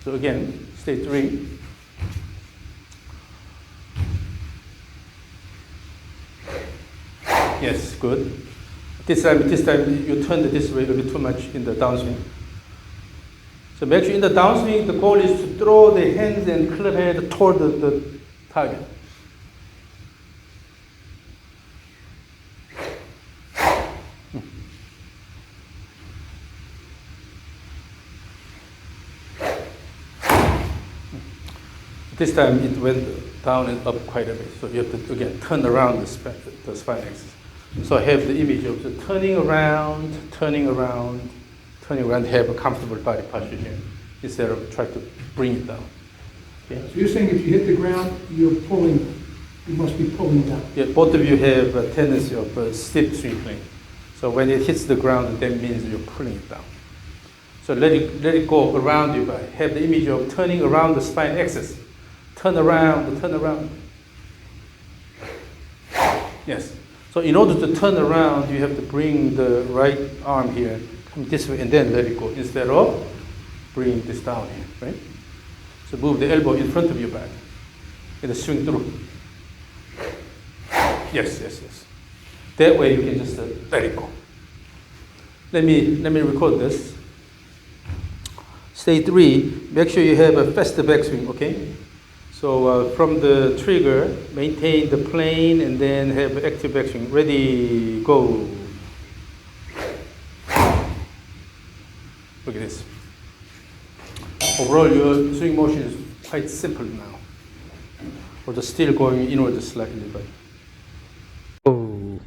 So again, state 3. Yes, good. This time you turned this way a bit too much in the downswing. So make sure in the downswing, the goal is to throw the hands and club head toward the target. This time it went down and up quite a bit. So you have to, again, turn around the spine axis. So I have the image of the turning around, have a comfortable body posture here, instead of trying to bring it down. Okay? So you're saying if you hit the ground, you must be pulling down. Yeah, both of you have a tendency of a steep swing plane. So when it hits the ground, that means you're pulling it down. So let it go around your body. Have the image of turning around the spine axis. Turn around. Yes. So in order to turn around, you have to bring the right arm here, come this way, and then let it go, instead of bringing this down here, right? So move the elbow in front of your back, and swing through. Yes. That way you can just let it go. Let me record this. State 3, make sure you have a faster backswing, okay? So from the trigger, maintain the plane and then have active backswing. Ready, go. Look at this. Overall, your swing motion is quite simple now. Or just still going inward slightly, but. Oh.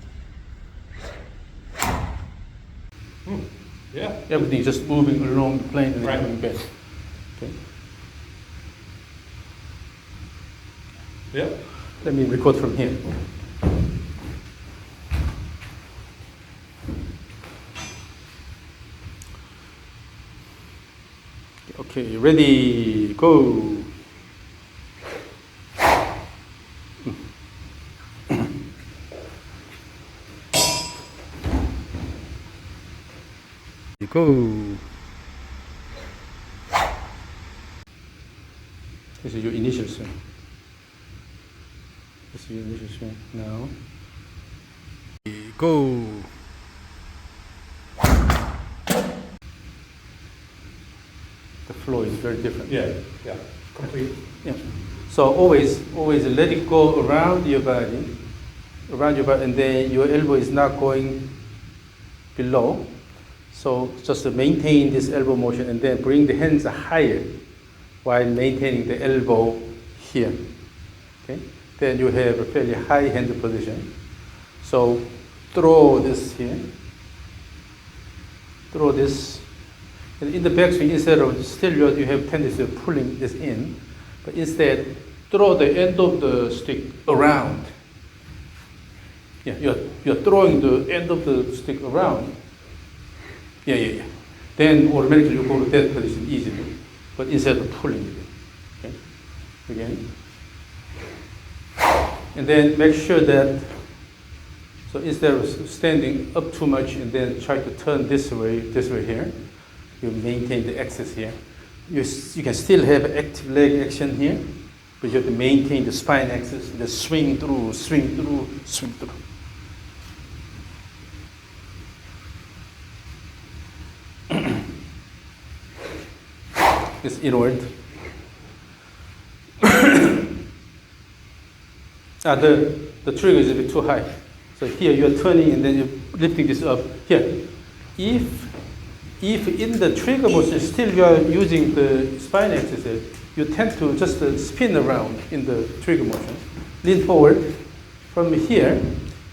Yeah. Everything just moving along the plane and then coming back. Okay. Yeah. Let me record from here. Okay, ready, go. Go. This is your initial swing. This is your initial swing. Now, go. The flow is very different. Yeah. Complete. Yeah. So always let it go around your body, and then your elbow is not going below. So just to maintain this elbow motion and then bring the hands higher while maintaining the elbow here. Okay? Then you have a fairly high hand position. So throw this here. Throw this. And in the backswing, instead of still you have tendency of pulling this in, but instead throw the end of the stick around. Yeah, you're throwing the end of the stick around. Yeah. Then automatically you go to that position easily, but instead of pulling it. Okay? Again. And then make sure that, so instead of standing up too much and then try to turn this way here, you maintain the axis here. You can still have active leg action here, but you have to maintain the spine axis, the swing through. It's inward. The trigger is a bit too high. So here you're turning and then you're lifting this up. Here, if in the trigger motion still you are using the spine axis, you tend to just spin around in the trigger motion. Lean forward. From here,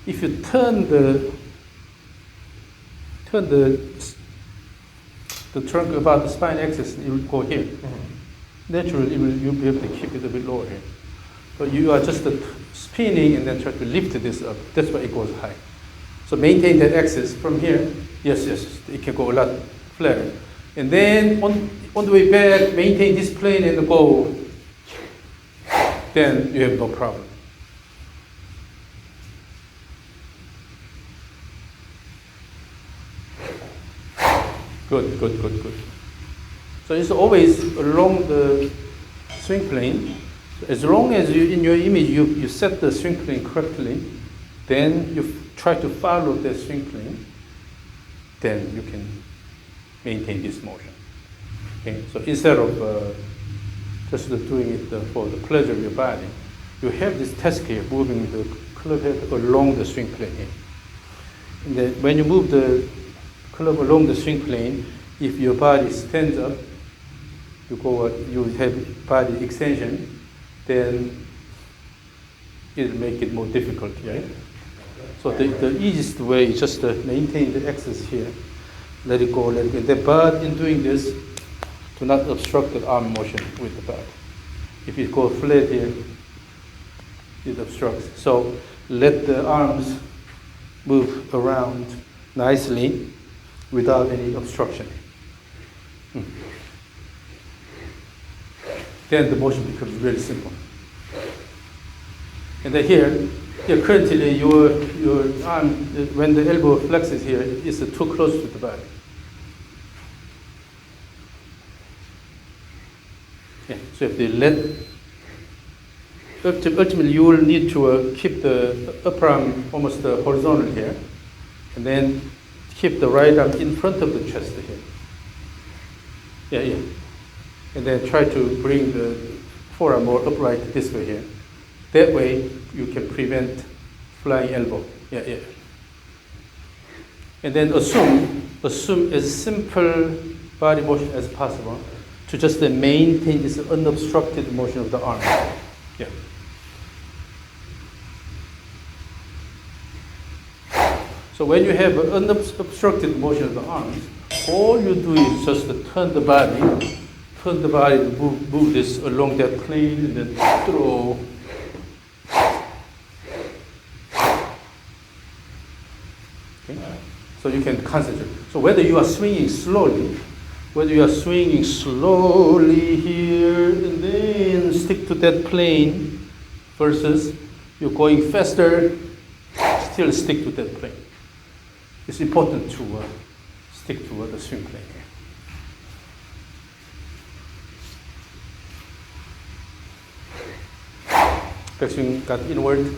if you turn the trunk about the spine axis, it will go here. Naturally, you'll be able to keep it a bit lower here. But you are just spinning and then try to lift this up. That's why it goes high. So maintain that axis from here. Yes, it can go a lot flatter. And then on the way back, maintain this plane and go. Then you have no problem. Good. So it's always along the swing plane. As long as you, in your image, you set the swing plane correctly, then you try to follow the swing plane, then you can maintain this motion. Okay? So instead of just doing it for the pleasure of your body, you have this task here, moving the club head along the swing plane here. And then when you move the club along the swing plane, if your body stands up, you have body extension, then it'll make it more difficult, right? So the easiest way is just to maintain the axis here, let it go. But in doing this, do not obstruct the arm motion with the body. If you go flat here, it obstructs. So let the arms move around nicely without any obstruction. Then the motion becomes really simple. And then here currently your arm, when the elbow flexes here, is too close to the body. Yeah, so if they ultimately you will need to keep the upper arm almost horizontal here, and then keep the right arm in front of the chest here. Yeah. And then try to bring the forearm more upright this way here. That way you can prevent flying elbow. Yeah. And then assume as simple body motion as possible to just maintain this unobstructed motion of the arm. Yeah. So when you have an unobstructed motion of the arms, all you do is just turn the body to move this along that plane and then throw. Okay. So you can concentrate. So whether you are swinging slowly here and then stick to that plane versus you're going faster, still stick to that plane. It's important to stick to the swing plane here. Backswing got inward.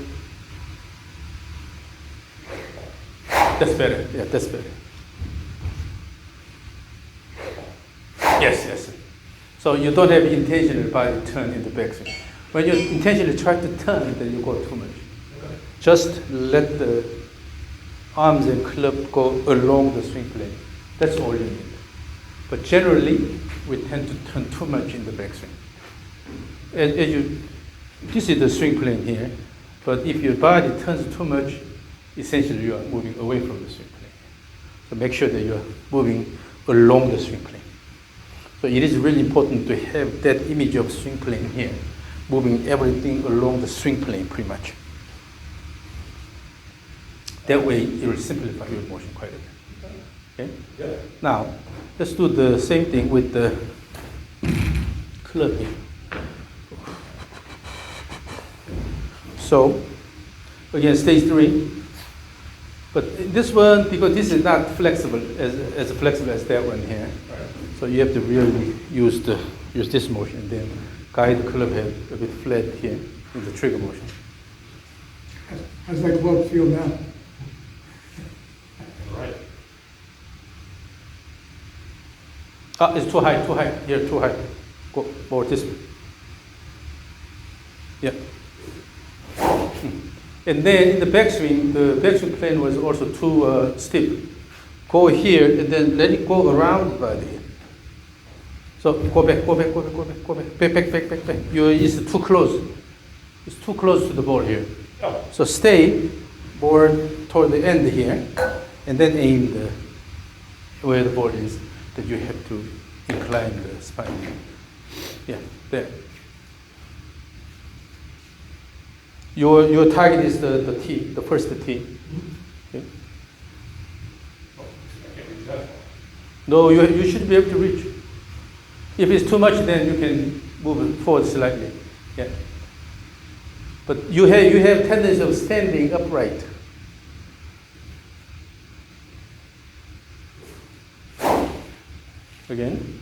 That's better. Yeah, that's better. Yes. So you don't have intentional body turn in the backswing. When you intentionally try to turn, then you go too much. Just let the arms and club go along the swing plane. That's all you need. But generally, we tend to turn too much in the backswing. This is the swing plane here, but if your body turns too much, essentially you are moving away from the swing plane. So make sure that you are moving along the swing plane. So it is really important to have that image of swing plane here, moving everything along the swing plane pretty much. That way it will simplify your motion quite a bit. Okay? Yeah. Now, let's do the same thing with the club here. So, again, stage 3. But this one, because this is not flexible, as flexible as that one here, so you have to really use this motion, then guide the club head a bit flat here in the trigger motion. How's that club feel now? Right. It's too high, here, too high. Go more this way. Yeah. And then in the backswing plane was also too steep. Go here and then let it go around the body. So go back. Back. It's too close. It's too close to the ball here. Oh. So stay more toward the end here, and then aim where the ball is. That you have to incline the spine. Yeah, there. Your target is the T, the first T. Okay. No, you should be able to reach. If it's too much, then you can move it forward slightly. Yeah. But you have tendency of standing upright. Again.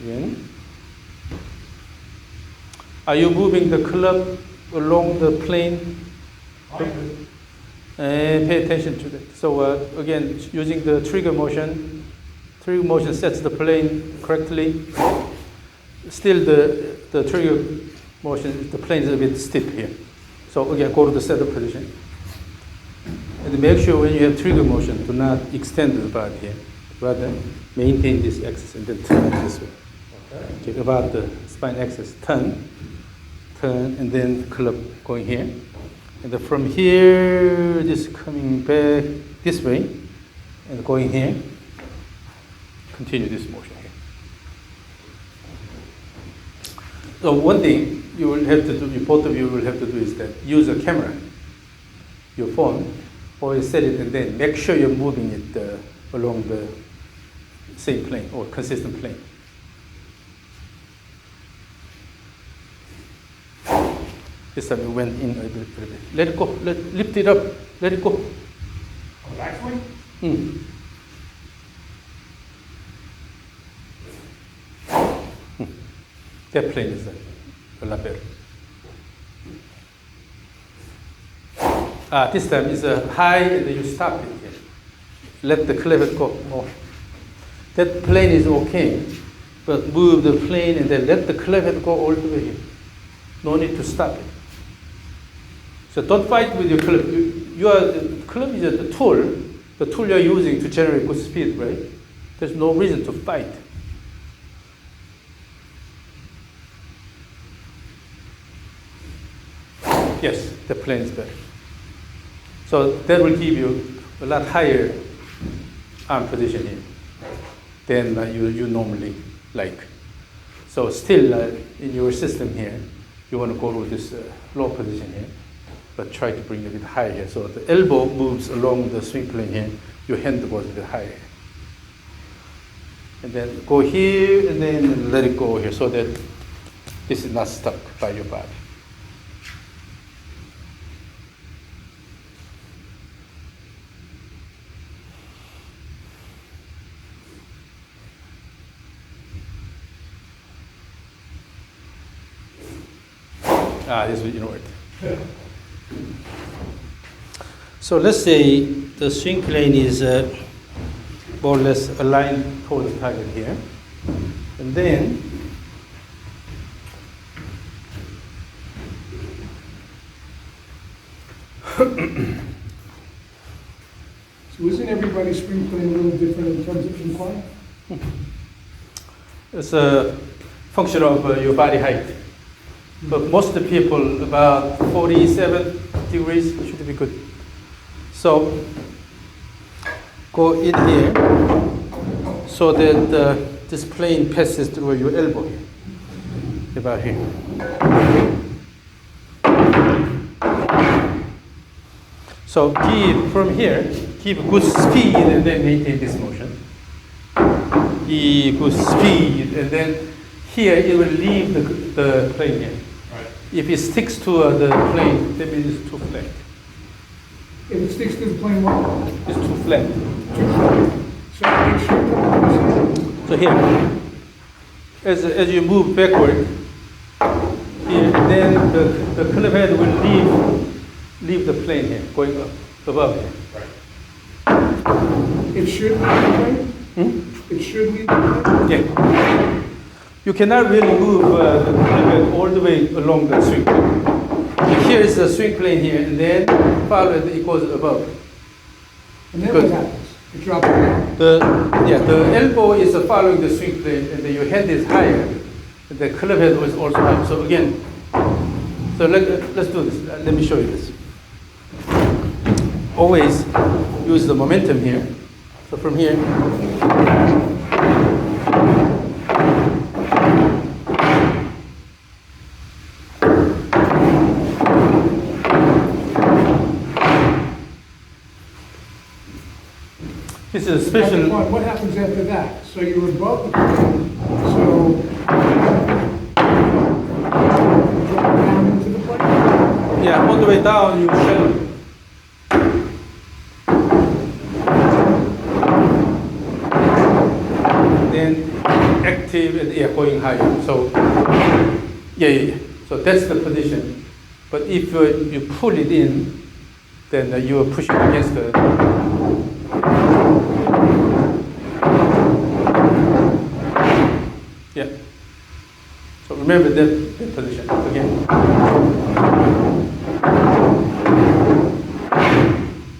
Again. Are you moving the club along the plane? Pay attention to that. So again, using the trigger motion sets the plane correctly. Still the trigger motion, the plane is a bit stiff here. So again, go to the setup position. And make sure when you have trigger motion, do not extend the body here. Rather, maintain this axis and then turn it this way. Okay, about the spine axis, turn, and then club going here. And then from here, just coming back this way, and going here. Continue this motion here. So one thing you will have to do, both of you will have to do is that use a camera, your phone, or set it and then make sure you're moving it along the same plane or consistent plane. This time you went in a little bit. Let it go. Lift it up. Let it go. On the back swing? That plane is a lot better. This time it's high and then you stop it here. Let the clevet go more. That plane is okay, but move the plane and then let the clevet go all the way here. No need to stop it. So don't fight with your club. The club is the tool you're using to generate good speed, right? There's no reason to fight. Yes, the plane is better. So that will give you a lot higher arm position here than you normally like. So still in your system here, you want to go to this low position here, but try to bring it a bit higher here. So the elbow moves along the swing plane here, your hand goes a bit higher. And then go here and then let it go here so that this is not stuck by your body. This will inward. So let's say the swing plane is more or less aligned toward the target here. And then So isn't everybody's swing plane a little different in terms of incline? it's a function of your body height. But most of the people, about 47 degrees should be good. So go in here so that this plane passes through your elbow here, about here. So from here, keep good speed and then maintain this motion. Keep good speed and then here it will leave the plane here. Right. If it sticks to the plane, that means it's too flat. If it sticks to the plane, what? It's too flat. So make sure. So here, as you move backward, here, then the club head will leave the plane here, going up above here. Right. It should leave the plane? It should leave the plane? Yeah. You cannot really move the club head all the way along the swing plane. Here is the swing plane here, and then follow it goes above. And then what happens? It drops down. The elbow is following the swing plane, and then your hand is higher, and the club head is also higher. So again, let's do this. Let me show you this. Always use the momentum here. So from here, this is a special. What happens after that? So you're above the plane, so drop down into the plane? Yeah, all the way down, you shallow. Then active active and going higher. So, yeah. So that's the position. But if you pull it in, then you are pushing against the. Yeah. So remember that position again.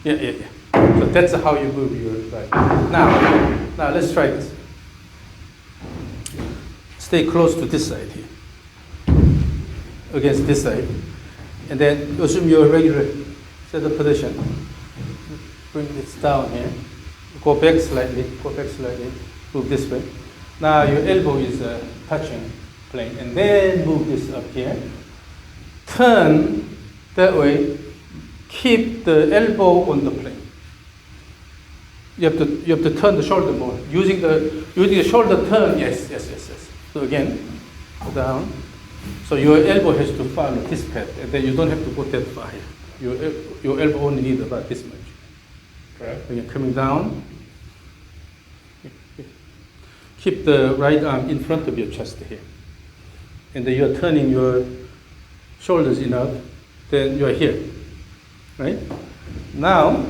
Yeah. So that's how you move your right. Now let's try this. Stay close to this side here, against this side, and then assume your regular set of position. Bring this down here. Go back slightly. Move this way. Now your elbow is touching plane, and then move this up here. Turn that way. Keep the elbow on the plane. You have to turn the shoulder more. Using the shoulder turn. Yes. So again, down. So your elbow has to follow this path, and then you don't have to go that far here. Your elbow only needs about this much. Okay. When you're coming down, keep the right arm in front of your chest here. And then you're turning your shoulders enough, then you're here. Right? Now,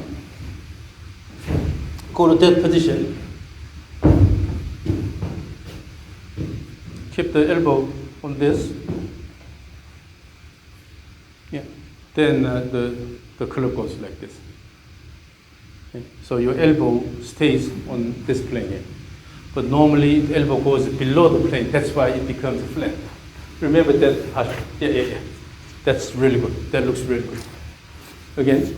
go to that position. Keep the elbow on this. Yeah. Then the club goes like this. Okay. So your elbow stays on this plane here. But normally the elbow goes below the plane. That's why it becomes flat. Remember that. Yeah. That's really good. That looks really good. Again.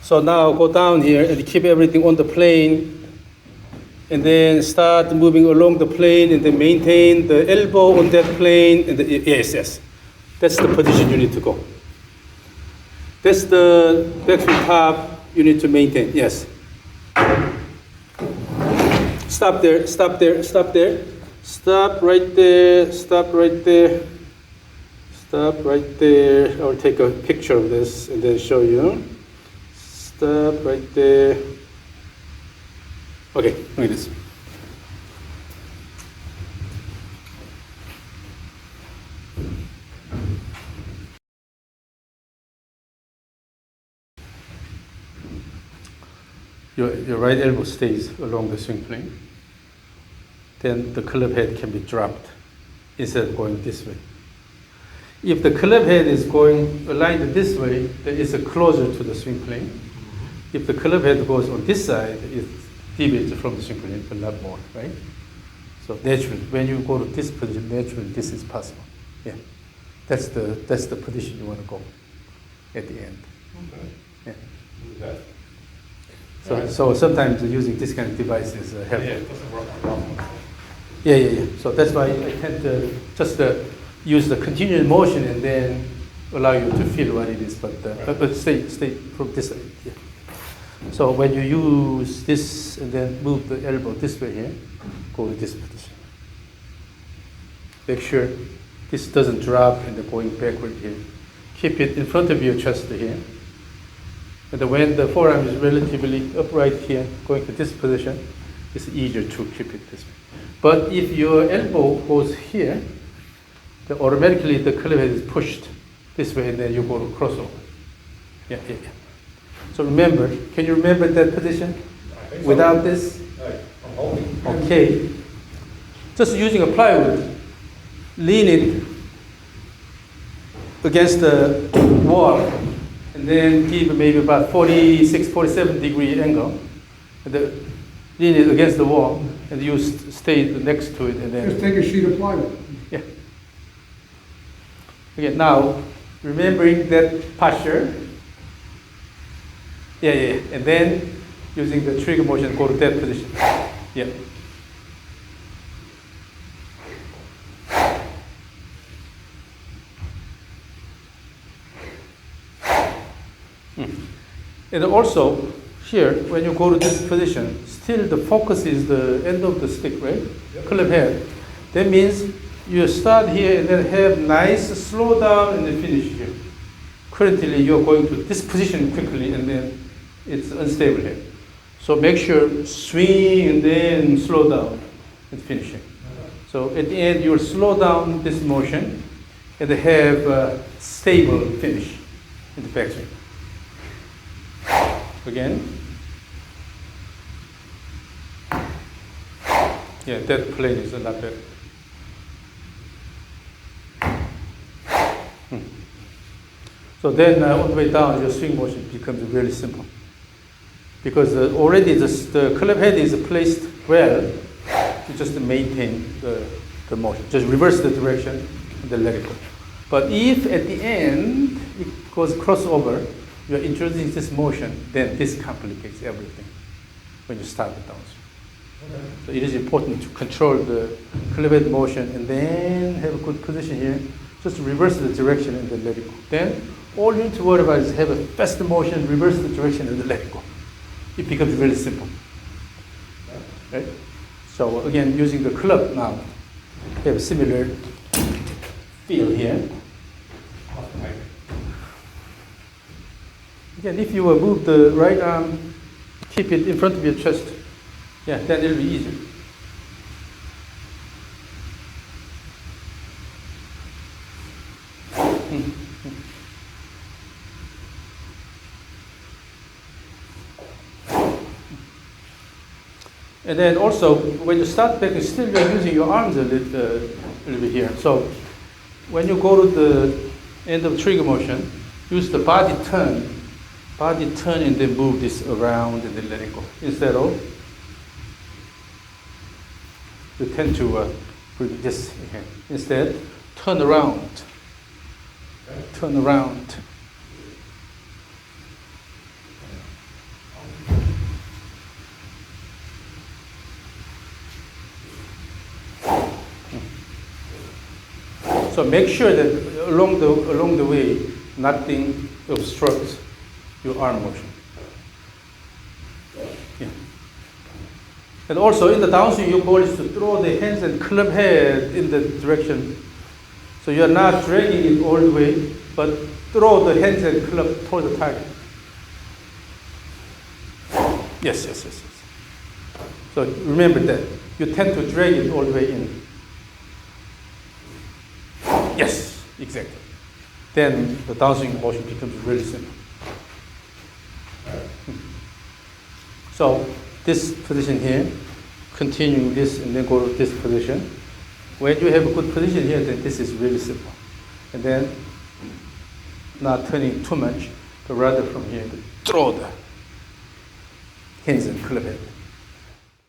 So now go down here and keep everything on the plane. And then start moving along the plane and then maintain the elbow on that plane. And yes. That's the position you need to go. That's the backswing top you need to maintain. Yes. Stop there. Stop right there. I'll take a picture of this and then show you. Stop right there. Okay, look at this. Your right elbow stays along the swing plane. Then the club head can be dropped instead of going this way. If the club head is going aligned this way, then it's closer to the swing plane. If the club head goes on this side, it deviates from the swing plane a lot more, right? So naturally, when you go to this position, naturally this is possible. Yeah, that's the position you want to go at the end. Okay. Yeah. So sometimes using this kind of device is helpful. Yeah, it doesn't work on long. Yeah. So that's why I tend to just use the continuous motion and then allow you to feel what it is, but stay from this side. Yeah. So when you use this and then move the elbow this way here, go to this position. Make sure this doesn't drop and then going backward here. Keep it in front of your chest here. And then when the forearm is relatively upright here, going to this position, it's easier to keep it this way. But if your elbow goes here, then automatically the club head is pushed this way and then you go to crossover. Yeah. So remember, can you remember that position without this? I'm holding. Okay. Just using a plywood, lean it against the wall and then give maybe about 46, 47 degree angle. And then lean it against the wall and you stay next to it and then. Just take a sheet of plywood. Yeah. Okay, now remembering that posture. Yeah. And then using the trigger motion, go to that position. Yeah. And also, here, when you go to this position, still the focus is the end of the stick, right? Yep. Club head. That means you start here and then have nice slow down and then finish here. Currently, you're going to this position quickly and then it's unstable here. So make sure swing and then slow down and finishing. So at the end, you'll slow down this motion and have a stable finish in the backswing. Again. Yeah, that plane is a lot better. So then all the way down, your swing motion becomes really simple. Because already the club head is placed well, you just maintain the motion. Just reverse the direction and then let it go. But if at the end it goes crossover, you are introducing this motion, then this complicates everything when you start the downswing. Okay. So it is important to control the club head motion and then have a good position here. Just reverse the direction and then let it go. Then all you need to worry about is have a faster motion, reverse the direction and then let it go. It becomes really simple. Right? So again, using the club now, you have a similar feel here. Again, if you move the right arm, keep it in front of your chest, yeah, then it'll be easier. And then also, when you start back, still you're using your arms a little bit here. So when you go to the end of trigger motion, use the body turn and then move this around and then let it go. Instead of, you tend to bring this here. Instead, turn around. Turn around. So make sure that along the way, nothing obstructs your arm motion. Yeah. And also in the downswing, your goal is to throw the hands and club head in the direction. So you're not dragging it all the way, but throw the hands and club toward the target. Yes. So remember that. You tend to drag it all the way in. Yes, exactly. Then the downswing motion becomes really simple. So this position here, continuing this and then go to this position. When you have a good position here, then this is really simple. And then not turning too much, but rather from here to throw the hands and club head.